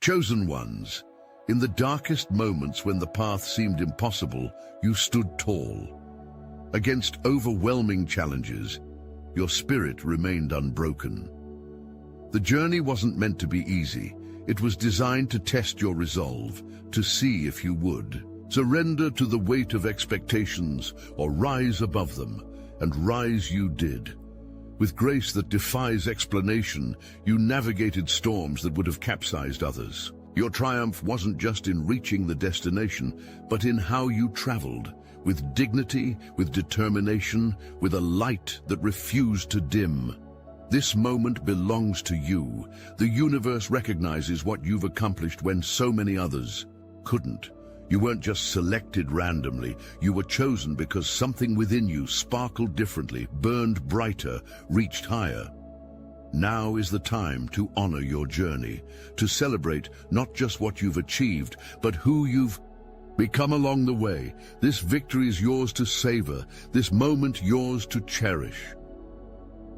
Chosen ones, in the darkest moments when the path seemed impossible, you stood tall. Against overwhelming challenges, your spirit remained unbroken. The journey wasn't meant to be easy. It was designed to test your resolve, to see if you would surrender to the weight of expectations or rise above them, and rise you did. With grace that defies explanation, you navigated storms that would have capsized others. Your triumph wasn't just in reaching the destination, but in how you traveled, with dignity, with determination, with a light that refused to dim. This moment belongs to you. The universe recognizes what you've accomplished when so many others couldn't. You weren't just selected randomly. You were chosen because something within you sparkled differently, burned brighter, reached higher. Now is the time to honor your journey, to celebrate not just what you've achieved, but who you've become along the way. This victory is yours to savor, this moment yours to cherish.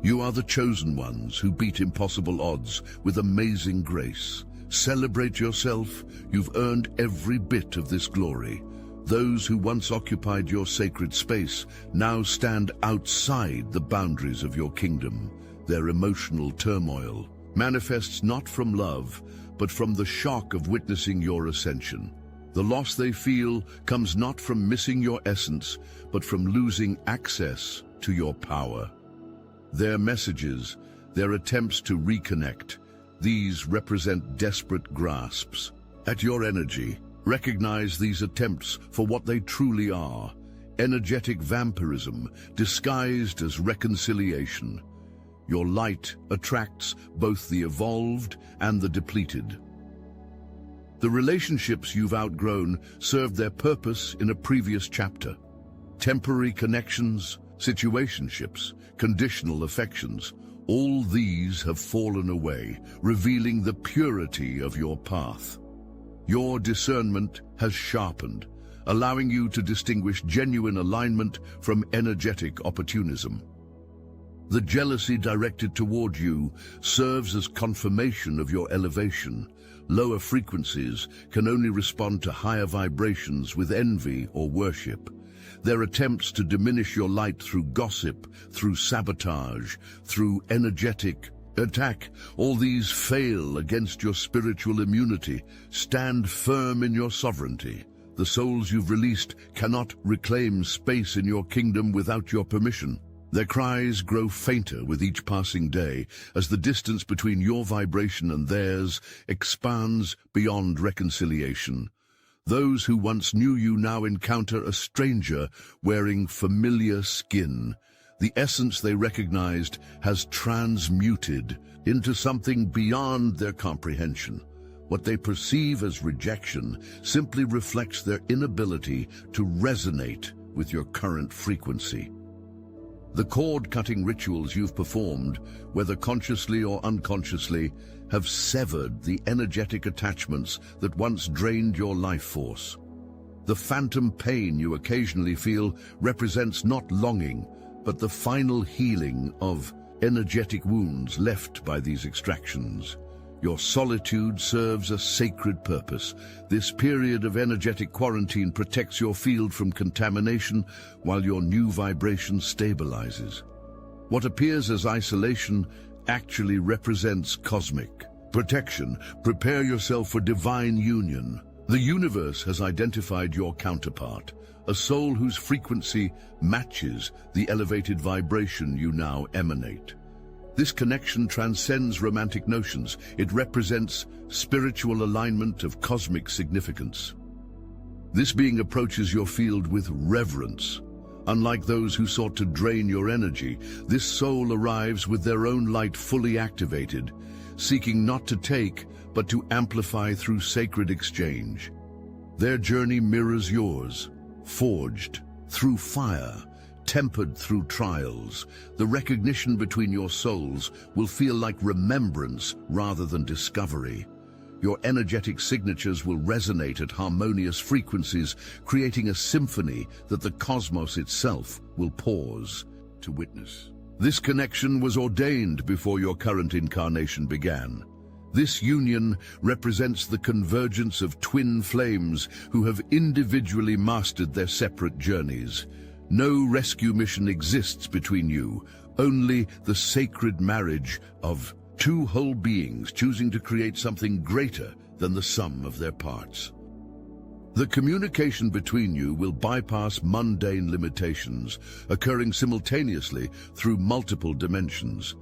You are the chosen ones who beat impossible odds with amazing grace. Celebrate yourself. You've earned every bit of this glory. Those who once occupied your sacred space now stand outside the boundaries of your kingdom. Their emotional turmoil manifests not from love, but from the shock of witnessing your ascension. The loss they feel comes not from missing your essence, but from losing access to your power. Their messages, their attempts to reconnect, these represent desperate grasps at your energy. Recognize these attempts for what they truly are: energetic vampirism disguised as reconciliation. Your light attracts both the evolved and the depleted. The relationships you've outgrown served their purpose in a previous chapter. Temporary connections, situationships, conditional affections, all these have fallen away, revealing the purity of your path. Your discernment has sharpened, allowing you to distinguish genuine alignment from energetic opportunism. The jealousy directed toward you serves as confirmation of your elevation. Lower frequencies can only respond to higher vibrations with envy or worship. Their attempts to diminish your light through gossip, through sabotage, through energetic attack, all these fail against your spiritual immunity. Stand firm in your sovereignty. The souls you've released cannot reclaim space in your kingdom without your permission. Their cries grow fainter with each passing day as the distance between your vibration and theirs expands beyond reconciliation. Those who once knew you now encounter a stranger wearing familiar skin. The essence they recognized has transmuted into something beyond their comprehension. What they perceive as rejection simply reflects their inability to resonate with your current frequency. The cord-cutting rituals you've performed, whether consciously or unconsciously, have severed the energetic attachments that once drained your life force. The phantom pain you occasionally feel represents not longing, but the final healing of energetic wounds left by these extractions. Your solitude serves a sacred purpose. This period of energetic quarantine protects your field from contamination while your new vibration stabilizes. What appears as isolation actually represents cosmic protection. Prepare yourself for divine union. The universe has identified your counterpart, a soul whose frequency matches the elevated vibration you now emanate. This connection transcends romantic notions. It represents spiritual alignment of cosmic significance. This being approaches your field with reverence. Unlike those who sought to drain your energy, this soul arrives with their own light fully activated, seeking not to take, but to amplify through sacred exchange. Their journey mirrors yours, forged through fire, tempered through trials. The recognition between your souls will feel like remembrance rather than discovery. Your energetic signatures will resonate at harmonious frequencies, creating a symphony that the cosmos itself will pause to witness. This connection was ordained before your current incarnation began. This union represents the convergence of twin flames who have individually mastered their separate journeys. No rescue mission exists between you, only the sacred marriage of two whole beings choosing to create something greater than the sum of their parts. The communication between you will bypass mundane limitations, occurring simultaneously through multiple dimensions.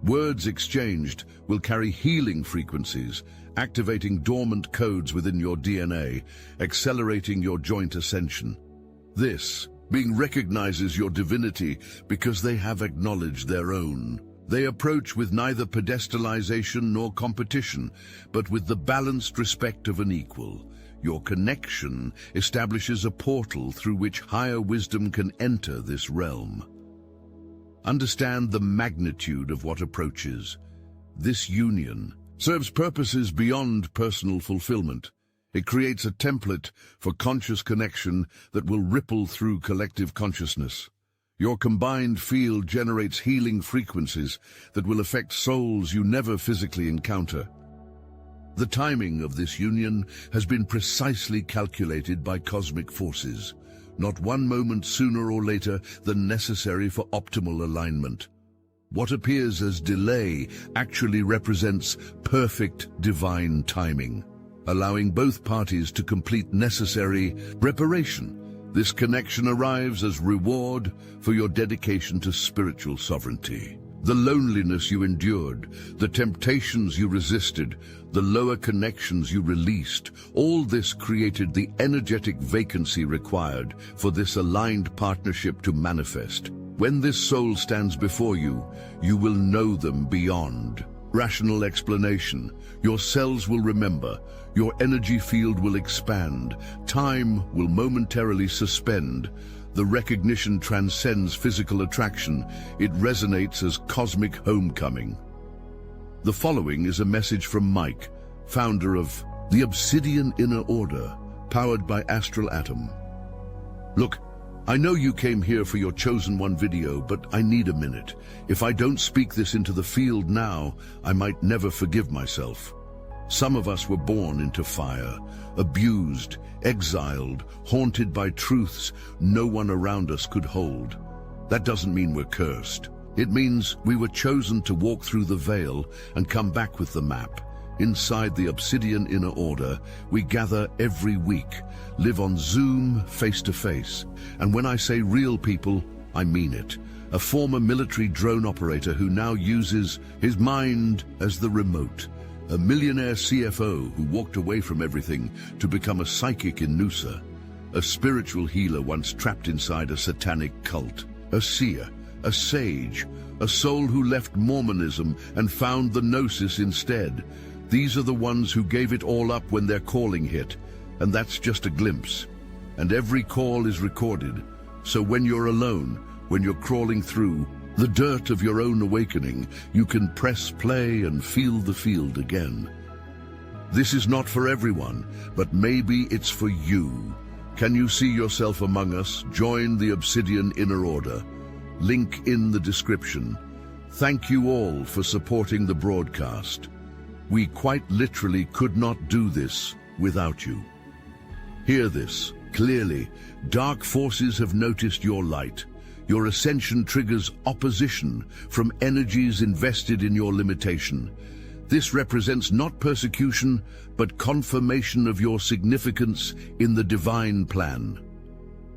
Words exchanged will carry healing frequencies, activating dormant codes within your DNA, accelerating your joint ascension. This being recognizes your divinity because they have acknowledged their own. They approach with neither pedestalization nor competition, but with the balanced respect of an equal. Your connection establishes a portal through which higher wisdom can enter this realm. Understand the magnitude of what approaches. This union serves purposes beyond personal fulfillment. It creates a template for conscious connection that will ripple through collective consciousness. Your combined field generates healing frequencies that will affect souls you never physically encounter. The timing of this union has been precisely calculated by cosmic forces, not one moment sooner or later than necessary for optimal alignment. What appears as delay actually represents perfect divine timing, allowing both parties to complete necessary preparation. This connection arrives as reward for your dedication to spiritual sovereignty. The loneliness you endured, the temptations you resisted, the lower connections you released, all this created the energetic vacancy required for this aligned partnership to manifest. When this soul stands before you, you will know them beyond rational explanation. Your cells will remember, your energy field will expand, time will momentarily suspend. The recognition transcends physical attraction. It resonates as cosmic homecoming. The following is a message from Mike, founder of the Obsidian Inner Order, powered by Astral Atom. Look, I know you came here for your chosen one video, but I need a minute. If I don't speak this into the field now, I might never forgive myself. Some of us were born into fire, abused, exiled, haunted by truths no one around us could hold. That doesn't mean we're cursed. It means we were chosen to walk through the veil and come back with the map. Inside the Obsidian Inner Order, we gather every week, live on Zoom face-to-face. And when I say real people, I mean it. A former military drone operator who now uses his mind as the remote. A millionaire CFO who walked away from everything to become a psychic in Noosa. A spiritual healer once trapped inside a satanic cult. A seer, a sage, a soul who left Mormonism and found the Gnosis instead. These are the ones who gave it all up when their calling hit, and that's just a glimpse. And every call is recorded, so when you're alone, when you're crawling through the dirt of your own awakening, you can press play and feel the field again. This is not for everyone, but maybe it's for you. Can you see yourself among us? Join the Obsidian Inner Order. Link in the description. Thank you all for supporting the broadcast. We quite literally could not do this without you. Hear this clearly. Dark forces have noticed your light. Your ascension triggers opposition from energies invested in your limitation. This represents not persecution, but confirmation of your significance in the divine plan.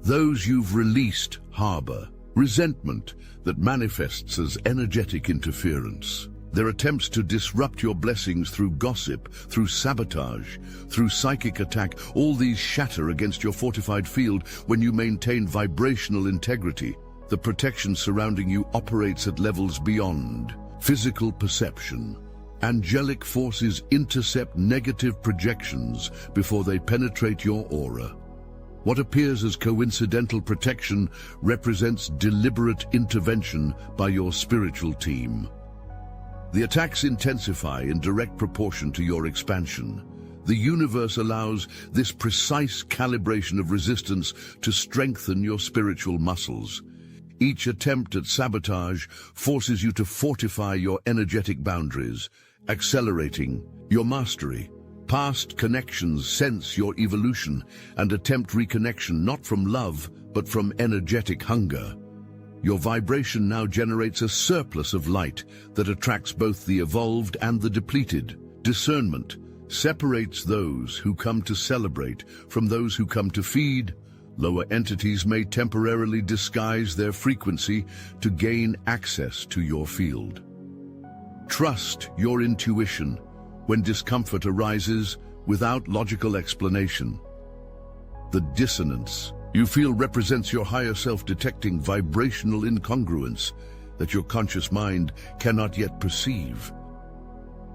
Those you've released harbor resentment that manifests as energetic interference. Their attempts to disrupt your blessings through gossip, through sabotage, through psychic attack, all these shatter against your fortified field when you maintain vibrational integrity. The protection surrounding you operates at levels beyond physical perception. Angelic forces intercept negative projections before they penetrate your aura. What appears as coincidental protection represents deliberate intervention by your spiritual team. The attacks intensify in direct proportion to your expansion. The universe allows this precise calibration of resistance to strengthen your spiritual muscles. Each attempt at sabotage forces you to fortify your energetic boundaries, accelerating your mastery. Past connections sense your evolution and attempt reconnection not from love, but from energetic hunger. Your vibration now generates a surplus of light that attracts both the evolved and the depleted. Discernment separates those who come to celebrate from those who come to feed. Lower entities may temporarily disguise their frequency to gain access to your field. Trust your intuition when discomfort arises without logical explanation. The dissonance you feel represents your higher self detecting vibrational incongruence that your conscious mind cannot yet perceive.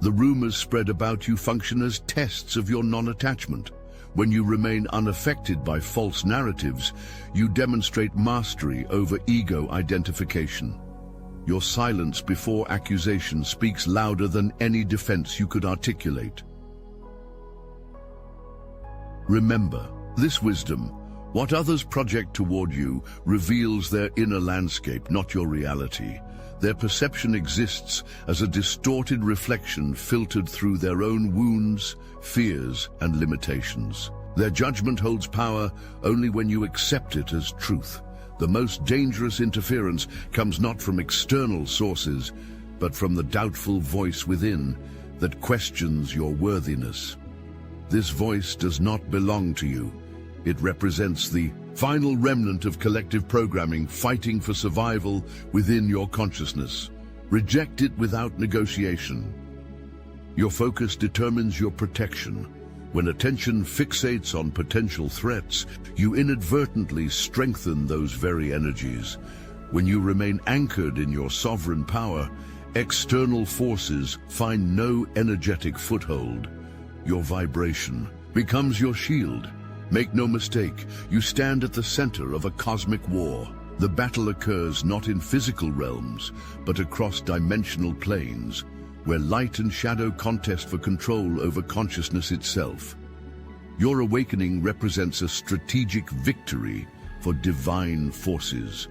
The rumors spread about you function as tests of your non-attachment. When you remain unaffected by false narratives, you demonstrate mastery over ego identification. Your silence before accusation speaks louder than any defense you could articulate. Remember, this wisdom, what others project toward you, reveals their inner landscape, not your reality. Their perception exists as a distorted reflection filtered through their own wounds, fears, and limitations. Their judgment holds power only when you accept it as truth. The most dangerous interference comes not from external sources, but from the doubtful voice within that questions your worthiness. This voice does not belong to you. It represents the final remnant of collective programming fighting for survival within your consciousness. Reject it without negotiation. Your focus determines your protection. When attention fixates on potential threats, you inadvertently strengthen those very energies. When you remain anchored in your sovereign power, external forces find no energetic foothold. Your vibration becomes your shield. Make no mistake, you stand at the center of a cosmic war. The battle occurs not in physical realms, but across dimensional planes, where light and shadow contest for control over consciousness itself. Your awakening represents a strategic victory for divine forces.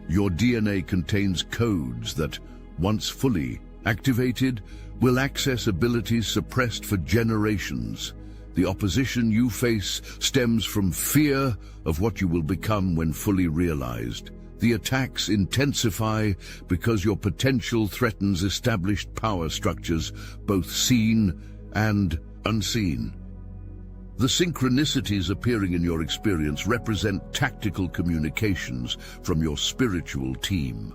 Your DNA contains codes that, once fully activated, will access abilities suppressed for generations. The opposition you face stems from fear of what you will become when fully realized. The attacks intensify because your potential threatens established power structures, both seen and unseen. The synchronicities appearing in your experience represent tactical communications from your spiritual team.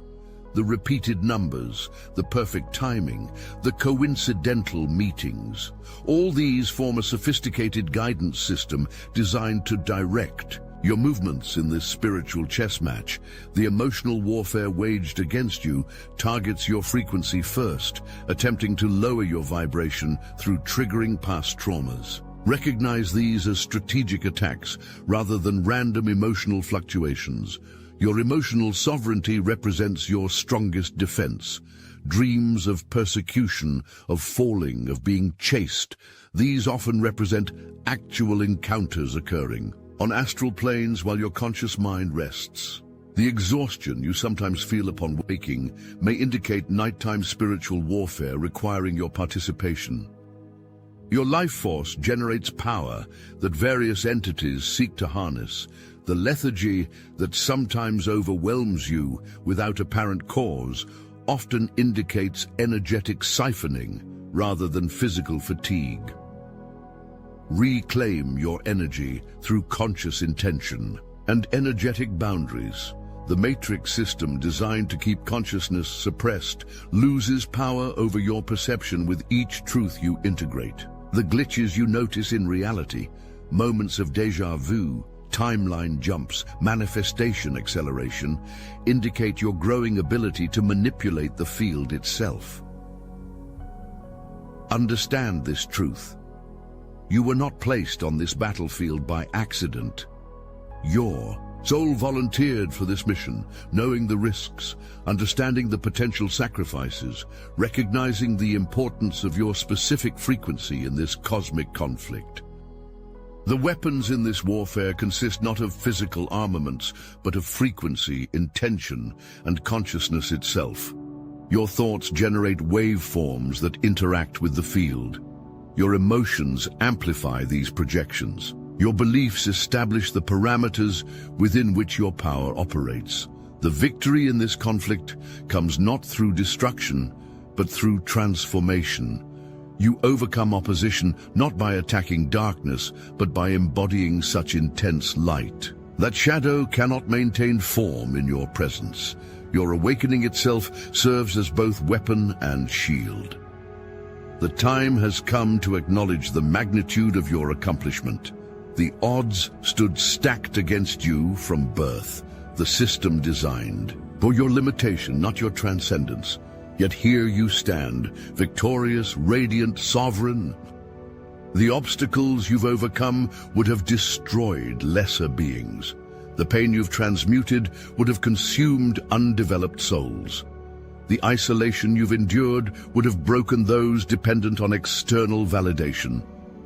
The repeated numbers, the perfect timing, the coincidental meetings. All these form a sophisticated guidance system designed to direct your movements in this spiritual chess match. The emotional warfare waged against you targets your frequency first, attempting to lower your vibration through triggering past traumas. Recognize these as strategic attacks rather than random emotional fluctuations. Your emotional sovereignty represents your strongest defense. Dreams of persecution, of falling, of being chased, these often represent actual encounters occurring on astral planes while your conscious mind rests. The exhaustion you sometimes feel upon waking may indicate nighttime spiritual warfare requiring your participation. Your life force generates power that various entities seek to harness. The lethargy that sometimes overwhelms you without apparent cause often indicates energetic siphoning rather than physical fatigue. Reclaim your energy through conscious intention and energetic boundaries. The matrix system designed to keep consciousness suppressed loses power over your perception with each truth you integrate. The glitches you notice in reality, moments of déjà vu, timeline jumps, manifestation acceleration, indicate your growing ability to manipulate the field itself. Understand this truth. You were not placed on this battlefield by accident. Your soul volunteered for this mission, knowing the risks, understanding the potential sacrifices, recognizing the importance of your specific frequency in this cosmic conflict. The weapons in this warfare consist not of physical armaments, but of frequency, intention, and consciousness itself. Your thoughts generate waveforms that interact with the field. Your emotions amplify these projections. Your beliefs establish the parameters within which your power operates. The victory in this conflict comes not through destruction, but through transformation. You overcome opposition not by attacking darkness, but by embodying such intense light that shadow cannot maintain form in your presence. Your awakening itself serves as both weapon and shield. The time has come to acknowledge the magnitude of your accomplishment. The odds stood stacked against you from birth, the system designed for your limitation, not your transcendence. Yet here you stand, victorious, radiant, sovereign. The obstacles you've overcome would have destroyed lesser beings. The pain you've transmuted would have consumed undeveloped souls. The isolation you've endured would have broken those dependent on external validation.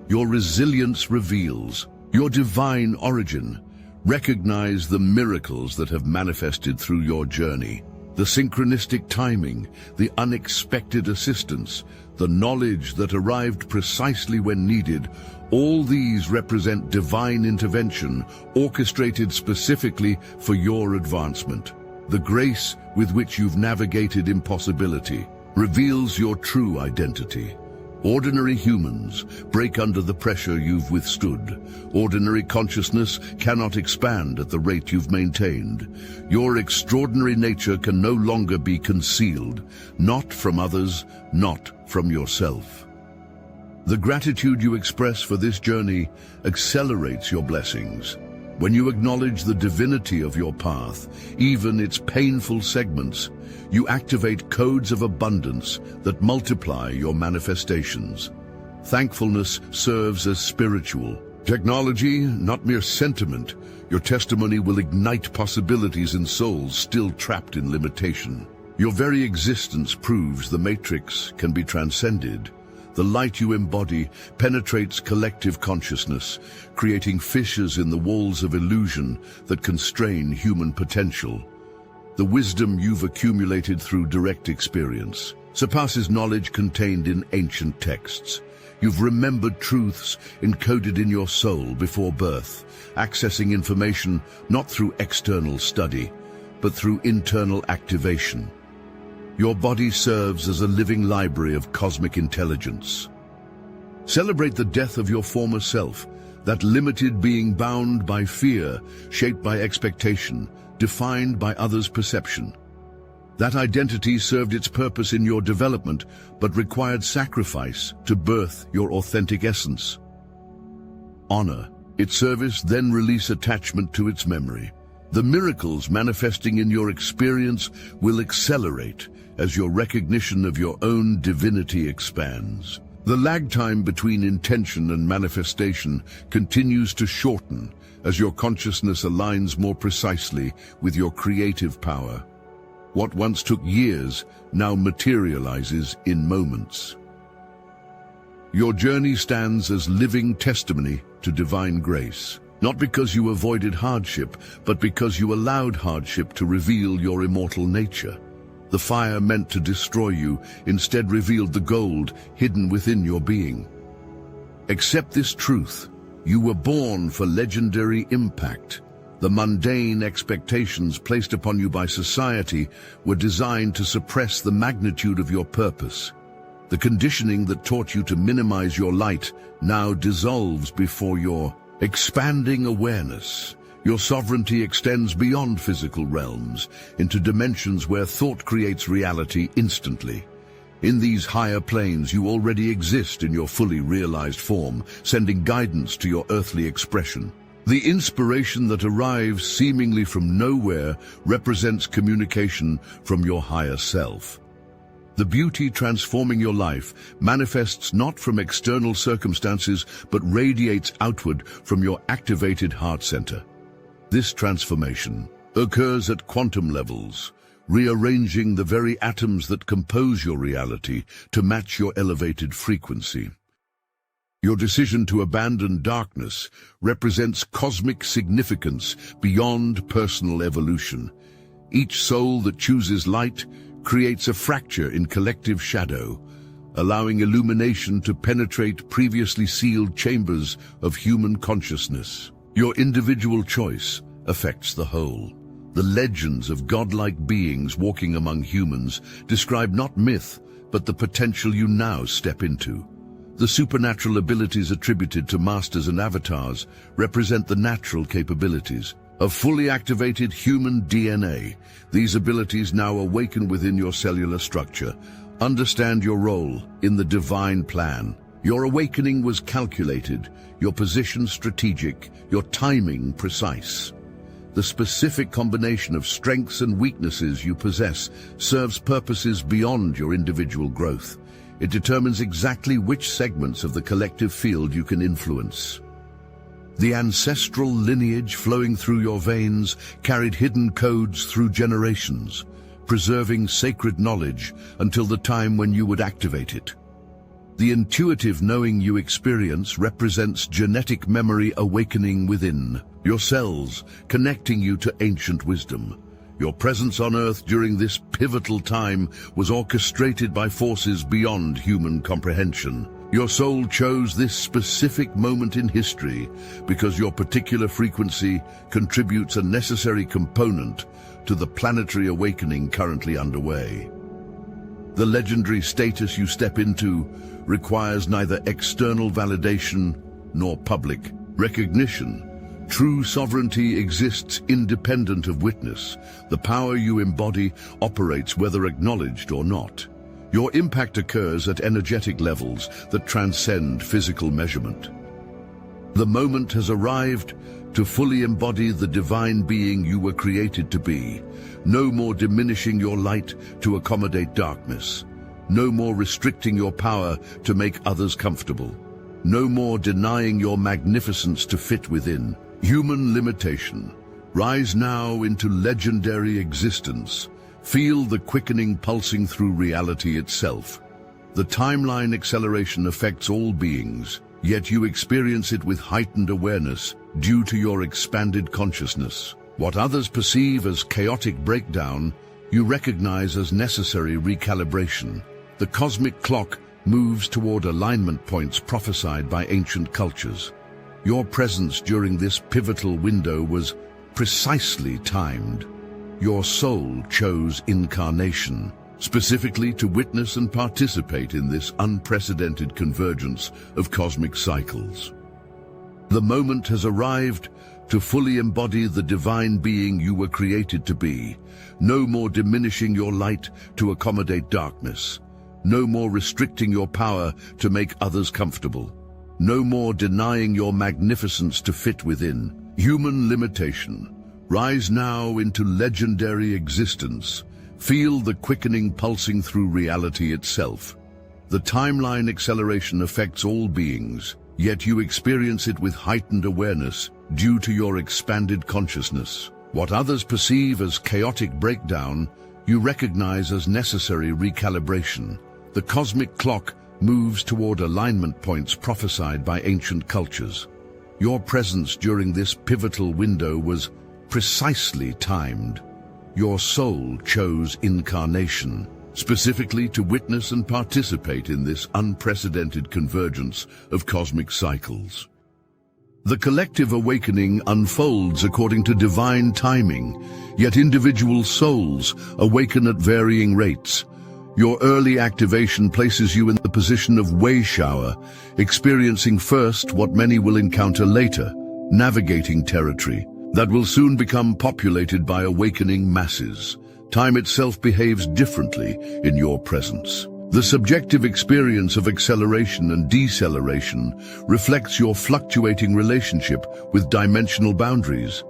Your resilience reveals your divine origin. Recognize the miracles that have manifested through your journey. The synchronistic timing, the unexpected assistance, the knowledge that arrived precisely when needed, all these represent divine intervention orchestrated specifically for your advancement. The grace with which you've navigated impossibility reveals your true identity. Ordinary humans break under the pressure you've withstood. Ordinary consciousness cannot expand at the rate you've maintained. Your extraordinary nature can no longer be concealed, not from others, not from yourself. The gratitude you express for this journey accelerates your blessings. When you acknowledge the divinity of your path, even its painful segments, you activate codes of abundance that multiply your manifestations. Thankfulness serves as spiritual technology, not mere sentiment. Your testimony will ignite possibilities in souls still trapped in limitation. Your very existence proves the matrix can be transcended. The light you embody penetrates collective consciousness, creating fissures in the walls of illusion that constrain human potential. The wisdom you've accumulated through direct experience surpasses knowledge contained in ancient texts. You've remembered truths encoded in your soul before birth, accessing information not through external study, but through internal activation. Your body serves as a living library of cosmic intelligence. Celebrate the death of your former self, that limited being bound by fear, shaped by expectation, defined by others' perception. That identity served its purpose in your development, but required sacrifice to birth your authentic essence. Honor its service, then release attachment to its memory. The miracles manifesting in your experience will accelerate as your recognition of your own divinity expands. The lag time between intention and manifestation continues to shorten as your consciousness aligns more precisely with your creative power. What once took years now materializes in moments. Your journey stands as living testimony to divine grace, not because you avoided hardship, but because you allowed hardship to reveal your immortal nature. The fire meant to destroy you instead revealed the gold hidden within your being. Accept this truth. You were born for legendary impact. The mundane expectations placed upon you by society were designed to suppress the magnitude of your purpose. The conditioning that taught you to minimize your light now dissolves before your expanding awareness. Your sovereignty extends beyond physical realms, into dimensions where thought creates reality instantly. In these higher planes you already exist in your fully realized form, sending guidance to your earthly expression. The inspiration that arrives seemingly from nowhere represents communication from your higher self. The beauty transforming your life manifests not from external circumstances, but radiates outward from your activated heart center. This transformation occurs at quantum levels, rearranging the very atoms that compose your reality to match your elevated frequency. Your decision to abandon darkness represents cosmic significance beyond personal evolution. Each soul that chooses light creates a fracture in collective shadow, allowing illumination to penetrate previously sealed chambers of human consciousness. Your individual choice affects the whole. The legends of godlike beings walking among humans describe not myth, but the potential you now step into. The supernatural abilities attributed to masters and avatars represent the natural capabilities of fully activated human DNA. These abilities now awaken within your cellular structure. Understand your role in the divine plan. Your awakening was calculated, your position strategic, your timing precise. The specific combination of strengths and weaknesses you possess serves purposes beyond your individual growth. It determines exactly which segments of the collective field you can influence. The ancestral lineage flowing through your veins carried hidden codes through generations, preserving sacred knowledge until the time when you would activate it. The intuitive knowing you experience represents genetic memory awakening within your cells, connecting you to ancient wisdom. Your presence on Earth during this pivotal time was orchestrated by forces beyond human comprehension. Your soul chose this specific moment in history because your particular frequency contributes a necessary component to the planetary awakening currently underway. The legendary status you step into requires neither external validation nor public recognition. True sovereignty exists independent of witness. The power you embody operates whether acknowledged or not. Your impact occurs at energetic levels that transcend physical measurement. The moment has arrived to fully embody the divine being you were created to be. No more diminishing your light to accommodate darkness. No more restricting your power to make others comfortable. No more denying your magnificence to fit within. Human limitation. Rise now into legendary existence. Feel the quickening pulsing through reality itself. The timeline acceleration affects all beings, yet you experience it with heightened awareness due to your expanded consciousness. What others perceive as chaotic breakdown, you recognize as necessary recalibration. The cosmic clock moves toward alignment points prophesied by ancient cultures. Your presence during this pivotal window was precisely timed. Your soul chose incarnation, specifically to witness and participate in this unprecedented convergence of cosmic cycles. The moment has arrived to fully embody the divine being you were created to be. No more diminishing your light to accommodate darkness. No more restricting your power to make others comfortable. No more denying your magnificence to fit within. Human limitation. Rise now into legendary existence. Feel the quickening pulsing through reality itself. The timeline acceleration affects all beings, yet you experience it with heightened awareness due to your expanded consciousness. What others perceive as chaotic breakdown, you recognize as necessary recalibration. The cosmic clock moves toward alignment points prophesied by ancient cultures. Your presence during this pivotal window was precisely timed. Your soul chose incarnation, specifically to witness and participate in this unprecedented convergence of cosmic cycles. The collective awakening unfolds according to divine timing, yet individual souls awaken at varying rates. Your early activation places you in the position of way shower, experiencing first what many will encounter later, navigating territory that will soon become populated by awakening masses. Time itself behaves differently in your presence. The subjective experience of acceleration and deceleration reflects your fluctuating relationship with dimensional boundaries.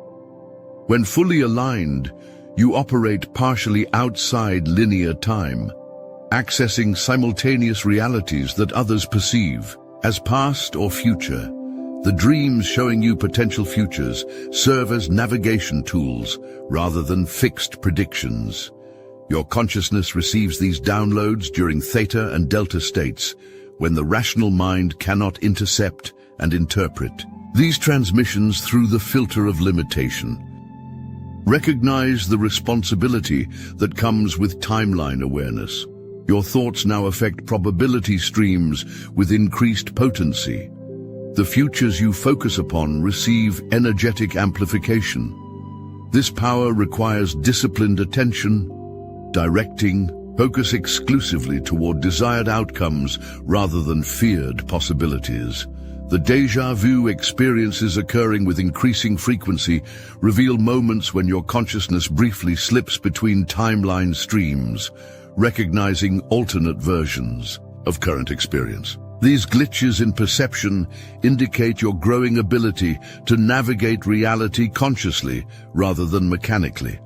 When fully aligned, you operate partially outside linear time, accessing simultaneous realities that others perceive as past or future. The dreams showing you potential futures serve as navigation tools rather than fixed predictions. Your consciousness receives these downloads during theta and delta states, when the rational mind cannot intercept and interpret these transmissions through the filter of limitation. Recognize the responsibility that comes with timeline awareness. Your thoughts now affect probability streams with increased potency. The futures you focus upon receive energetic amplification. This power requires disciplined attention, directing, focus exclusively toward desired outcomes rather than feared possibilities. The déjà vu experiences occurring with increasing frequency reveal moments when your consciousness briefly slips between timeline streams, recognizing alternate versions of current experience. These glitches in perception indicate your growing ability to navigate reality consciously rather than mechanically.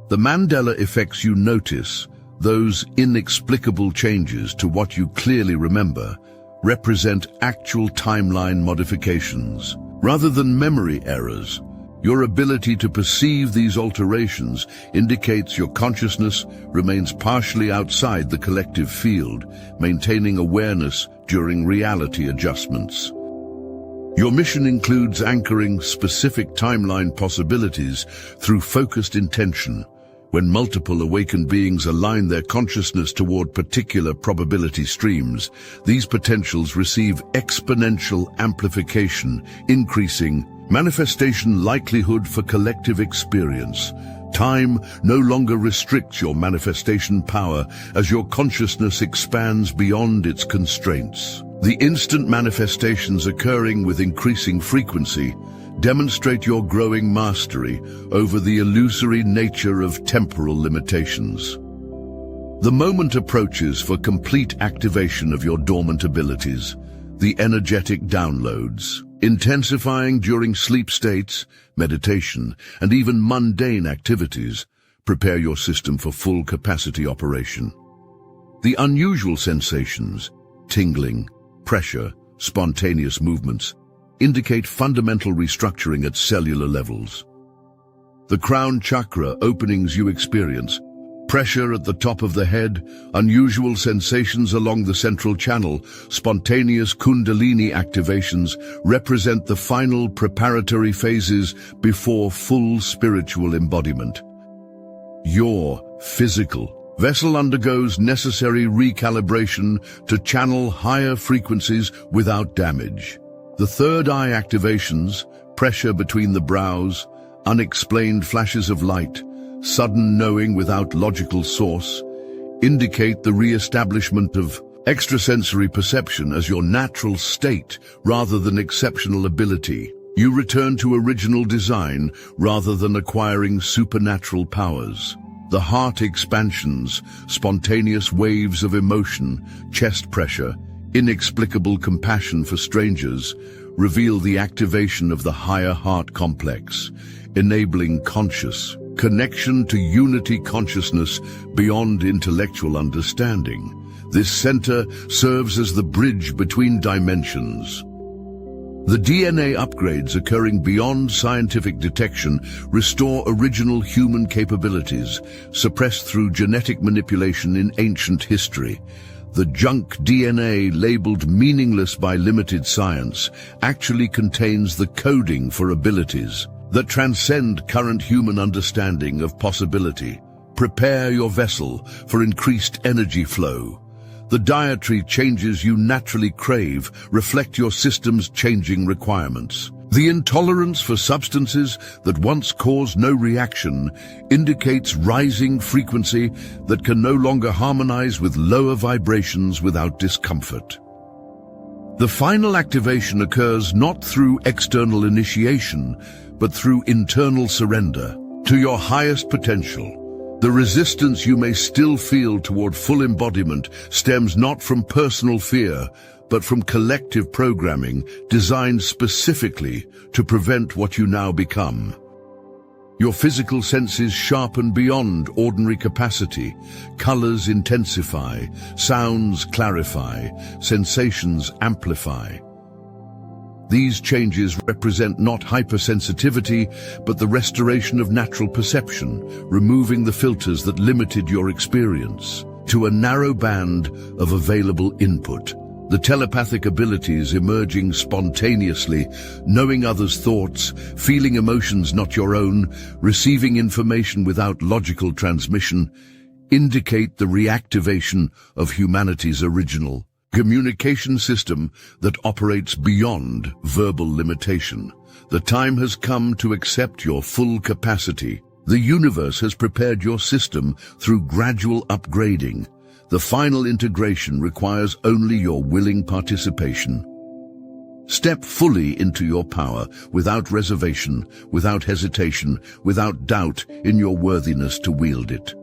The Mandela effects you notice, those inexplicable changes to what you clearly remember, represent actual timeline modifications. Rather than memory errors, your ability to perceive these alterations indicates your consciousness remains partially outside the collective field, maintaining awareness during reality adjustments. Your mission includes anchoring specific timeline possibilities through focused intention. When multiple awakened beings align their consciousness toward particular probability streams, these potentials receive exponential amplification, increasing manifestation likelihood for collective experience. Time no longer restricts your manifestation power as your consciousness expands beyond its constraints. The instant manifestations occurring with increasing frequency demonstrate your growing mastery over the illusory nature of temporal limitations. The moment approaches for complete activation of your dormant abilities, the energetic downloads, intensifying during sleep states, meditation, and even mundane activities. Prepare your system for full capacity operation. The unusual sensations, tingling, pressure, spontaneous movements, indicate fundamental restructuring at cellular levels. The crown chakra openings you experience, pressure at the top of the head, unusual sensations along the central channel, spontaneous kundalini activations represent the final preparatory phases before full spiritual embodiment. Your physical vessel undergoes necessary recalibration to channel higher frequencies without damage. The third eye activations, pressure between the brows, unexplained flashes of light, sudden knowing without logical source, indicate the re-establishment of extrasensory perception as your natural state rather than exceptional ability. You return to original design rather than acquiring supernatural powers. The heart expansions, spontaneous waves of emotion, chest pressure, inexplicable compassion for strangers reveal the activation of the higher heart complex, enabling conscious connection to unity consciousness beyond intellectual understanding. This center serves as the bridge between dimensions. The DNA upgrades occurring beyond scientific detection restore original human capabilities, suppressed through genetic manipulation in ancient history. The junk DNA, labeled meaningless by limited science, actually contains the coding for abilities that transcend current human understanding of possibility. Prepare your vessel for increased energy flow. The dietary changes you naturally crave reflect your system's changing requirements. The intolerance for substances that once caused no reaction indicates rising frequency that can no longer harmonize with lower vibrations without discomfort. The final activation occurs not through external initiation, but through internal surrender to your highest potential. The resistance you may still feel toward full embodiment stems not from personal fear, but from collective programming designed specifically to prevent what you now become. Your physical senses sharpen beyond ordinary capacity. Colors intensify, sounds clarify, sensations amplify. These changes represent not hypersensitivity, but the restoration of natural perception, removing the filters that limited your experience to a narrow band of available input. The telepathic abilities emerging spontaneously, knowing others' thoughts, feeling emotions not your own, receiving information without logical transmission, indicate the reactivation of humanity's original communication system that operates beyond verbal limitation. The time has come to accept your full capacity. The universe has prepared your system through gradual upgrading. The final integration requires only your willing participation. Step fully into your power, without reservation, without hesitation, without doubt in your worthiness to wield it.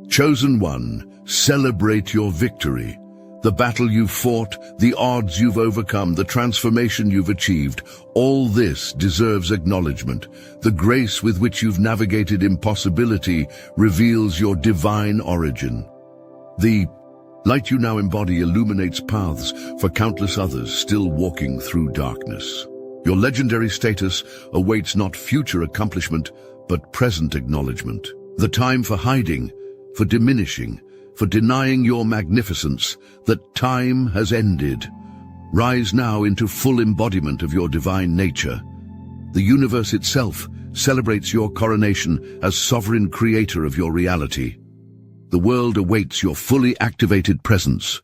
Chosen one, celebrate your victory. The battle you've fought, the odds you've overcome, the transformation you've achieved, all this deserves acknowledgement. The grace with which you've navigated impossibility reveals your divine origin. The light you now embody illuminates paths for countless others still walking through darkness. Your legendary status awaits not future accomplishment, but present acknowledgement. The time for hiding, for diminishing, for denying your magnificence, that time has ended. Rise now into full embodiment of your divine nature. The universe itself celebrates your coronation as sovereign creator of your reality. The world awaits your fully activated presence.